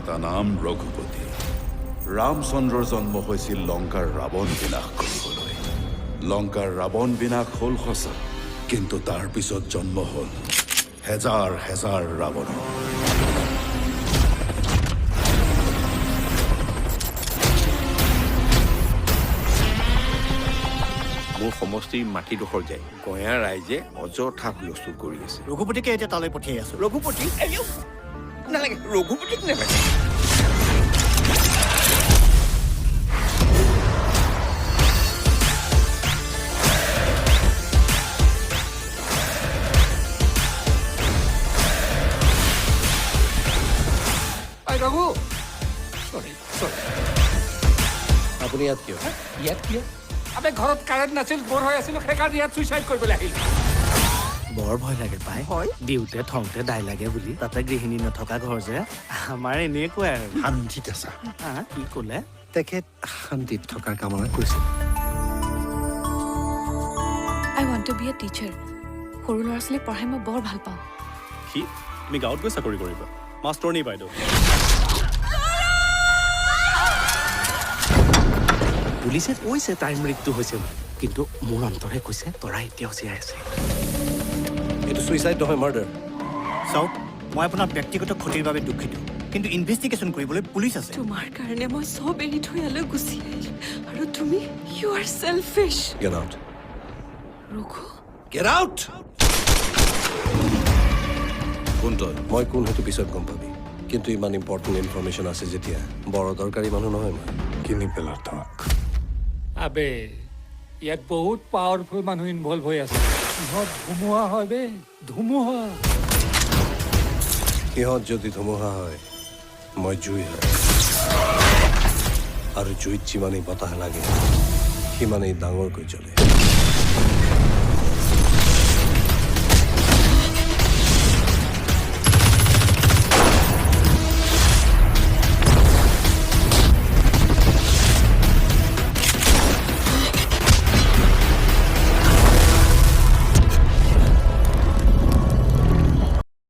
এটা নাম ৰঘুপতি। ৰামচন্দ্ৰৰ জন্ম হৈছিল লংকাৰ ৰাৱণ বিনাশ কৰিবলৈ। লংকাৰ ৰাৱণ বিনাশ হ'ল সঁচা, কিন্তু তাৰ পিছত জন্ম হ'ল হেজাৰ হেজাৰ ৰাৱণ। মোৰ সমষ্টিৰ মাটিডোখৰ যায় গঞা ৰাইজে অযথা হুলস্থুল কৰি আছে। ৰঘুপতিকে এতিয়া তালৈ পঠিয়াই আছো। ৰঘুপতি নালাগে, ৰঘুপতিক নালাগে। ৰঘু চৰি আপুনি ইয়াত কিয়? ইয়াত কিয়? আবে ঘৰত কাৰেণ্ট নাছিল, বৰ হৈ আছিল, সেইকাৰণে ইয়াত চুইচাইড কৰিবলৈ আহিল। বৰ ভয় লাগে পাই। দিওঁতে থওঁতে দাই লাগে বুলি। তাতে গৃহিণী নথকা ঘৰ যে আমাৰ এনেকুৱাই আৰু। শান্তিত আছা? কি ক'লে? তেখেত শান্তিত থকাৰ কামনা কৰিছিল। I want to be a teacher. সৰু ল'ৰা ছোৱালীক পঢ়াই মই বৰ ভাল পাওঁ। কি তুমি গাঁৱত গৈ চাকৰি কৰিবা? মাষ্টৰনী বাইদেউ। পুলিচে কৈছে তাইৰ মৃত্যু হৈছে বুলি, কিন্তু মোৰ অন্তৰে কৈছে তৰা এতিয়াও জীয়াই আছে। এইটো ছুইচাইড নহয়, মাৰ্ডাৰ। চাওক, মই আপোনাৰ ব্যক্তিগত ক্ষতিৰ বাবে দুখিত, কিন্তু ইনভেষ্টিগেশ্যন কৰিবলৈ পুলিচ আছে। তোমাৰ কাৰণে মই চব এৰি থৈ ইয়ালৈ গুচি আহিলো, আৰু তুমি you are selfish. Get out. Raghu, get out! কোন তই? মই কোন সেইটো পিছত গম পাবি, কিন্তু ইমান ইম্পৰ্টেণ্ট ইনফৰমেশ্যন আছে যেতিয়া বৰ দৰকাৰী মানুহ নহয় মই। কিনি পেলাৰ তোমাক। আবে ইয়াত বহুত পাৱাৰফুল মানুহ ইনভলভ হৈ আছে। সিহঁত ধুমুহা হয় বে, ধুমুহা। সিহঁত যদি ধুমুহা হয়, মই জুই হয়, আৰু জুইত যিমানেই বতাহ লাগে সিমানেই ডাঙৰকৈ জ্বলে।